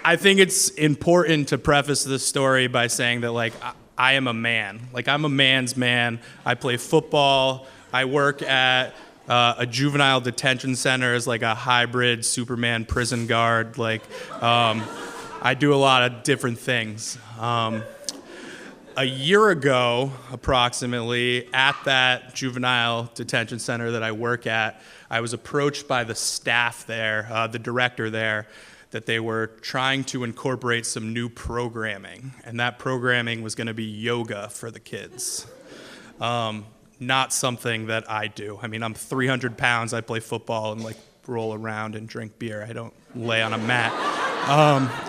I think it's important to preface this story by saying that, like, I am a man. Like, I'm a man's man. I play football. I work at a juvenile detention center as, like, a hybrid Superman prison guard. Like, I do a lot of different things. A year ago, approximately, at that juvenile detention center that I work at, I was approached by the staff there, the director there, that they were trying to incorporate some new programming, and that programming was going to be yoga for the kids. Not something that I do. I mean, I'm 300 pounds, I play football and, like, roll around and drink beer. I don't lay on a mat.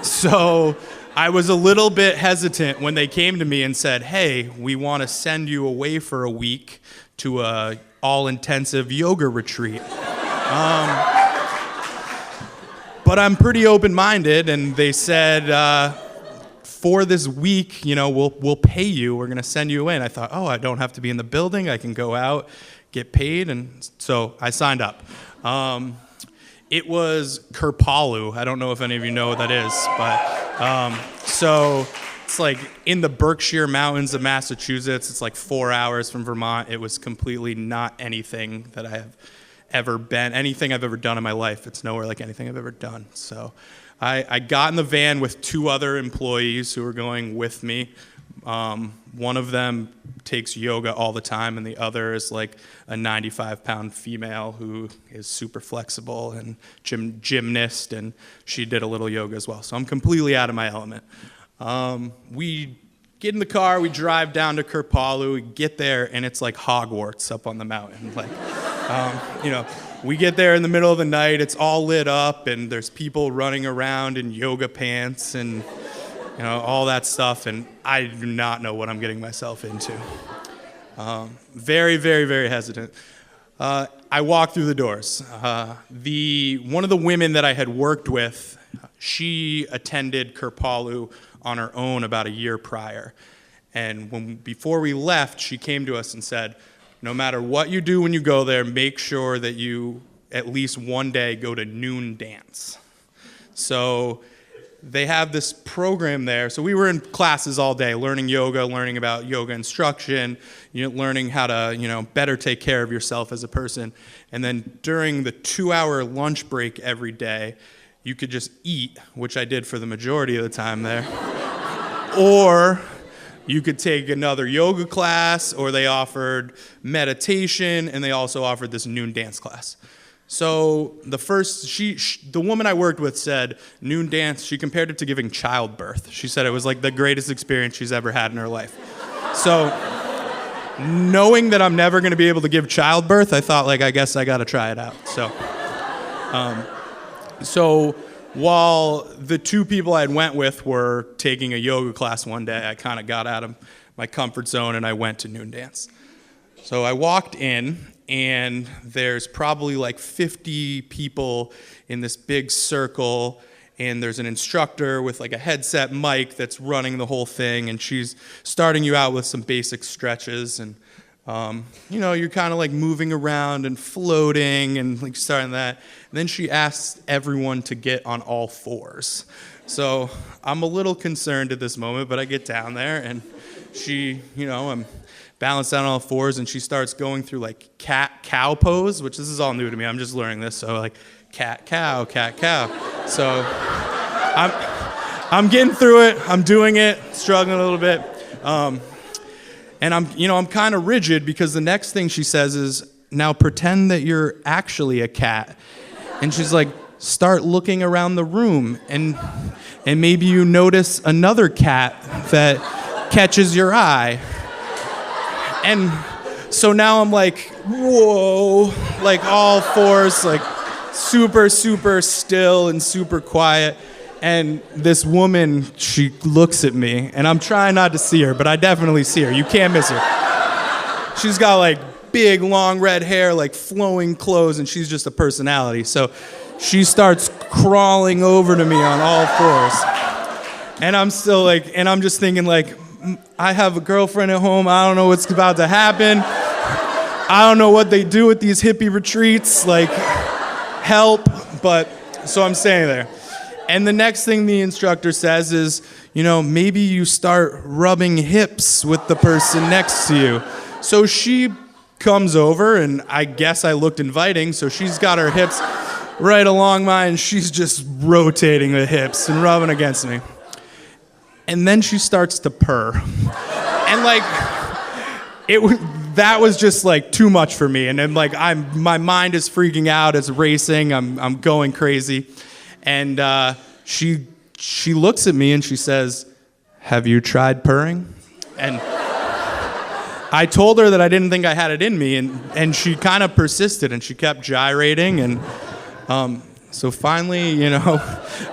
So I was a little bit hesitant when they came to me and said, hey, we want to send you away for a week to a all-intensive yoga retreat. But I'm pretty open-minded, and they said, for this week, you know, we'll pay you. We're going to send you away. And I thought, oh, I don't have to be in the building. I can go out, get paid. And so I signed up. It was Kerpalu. I don't know if any of you know what that is, but so it's like in the Berkshire Mountains of Massachusetts. It's like 4 hours from Vermont. It was completely not anything that I have ever been, anything I've ever done in my life. It's nowhere like anything I've ever done. So I got in the van with 2 other employees who were going with me. One of them takes yoga all the time, and the other is like a 95-pound female who is super flexible and gymnast, and she did a little yoga as well. So I'm completely out of my element. We get in the car, we drive down to Kerpalu, we get there, and it's like Hogwarts up on the mountain. Like, you know, we get there in the middle of the night, it's all lit up, and there's people running around in yoga pants and, you know, all that stuff, and I do not know what I'm getting myself into. Very, very, very hesitant. I walk through the doors. One of the women that I had worked with, she attended Kerpalu on her own about a year prior. And before we left, she came to us and said, no matter what you do when you go there, make sure that you at least one day go to noon dance. So they have this program there. So we were in classes all day, learning yoga, learning about yoga instruction, you know, learning how to, you know, better take care of yourself as a person. And then during the 2-hour lunch break every day, you could just eat, which I did for the majority of the time there. Or you could take another yoga class, or they offered meditation, and they also offered this noon dance class. So the woman I worked with said noon dance, she compared it to giving childbirth. She said it was like the greatest experience she's ever had in her life. So knowing that I'm never going to be able to give childbirth, I thought, like, I guess I got to try it out. So while the 2 people I went with were taking a yoga class one day, I kind of got out of my comfort zone and I went to noon dance. So I walked in, and there's probably like 50 people in this big circle, and there's an instructor with like a headset mic that's running the whole thing, and she's starting you out with some basic stretches, and you know, you're kind of like moving around and floating and like starting that. And then she asks everyone to get on all 4s. So I'm a little concerned at this moment, but I get down there, and she, you know, I'm balanced out on all 4s, and she starts going through like cat-cow pose, which this is all new to me. I'm just learning this. So like cat-cow, cat-cow. So I'm getting through it. I'm doing it, struggling a little bit. And I'm kind of rigid, because the next thing she says is, now pretend that you're actually a cat. And she's like, start looking around the room, and maybe you notice another cat that catches your eye. And so now I'm like, whoa, like all 4s, like super, super still and super quiet. And this woman, she looks at me, and I'm trying not to see her, but I definitely see her. You can't miss her. She's got like big, long red hair, like flowing clothes, and she's just a personality. So she starts crawling over to me on all 4s. And I'm still like, and I'm just thinking like, I have a girlfriend at home. I don't know what's about to happen. I don't know what they do at these hippie retreats, like help. But so I'm staying there. And the next thing the instructor says is, maybe you start rubbing hips with the person next to you. So she comes over, and I guess I looked inviting, so she's got her hips right along mine. She's just rotating the hips and rubbing against me. And then she starts to purr. And that was just too much for me. And then my mind is freaking out, it's racing, I'm going crazy. And she looks at me and she says, "Have you tried purring?" And I told her that I didn't think I had it in me, and she kind of persisted, and she kept gyrating, and so finally,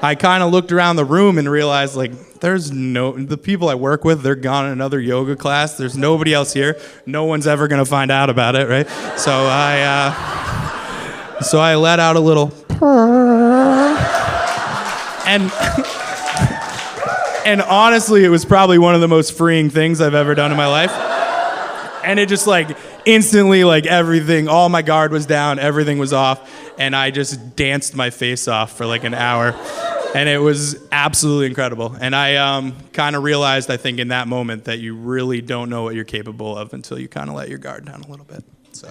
I kind of looked around the room and realized, the people I work with, they're gone in another yoga class. There's nobody else here. No one's ever gonna find out about it, right? So I let out a little purr, and honestly, it was probably one of the most freeing things I've ever done in my life. And it just instantly, everything, all my guard was down, everything was off, and I just danced my face off for an hour. And it was absolutely incredible. And I kind of realized, I think, in that moment that you really don't know what you're capable of until you kind of let your guard down a little bit. So.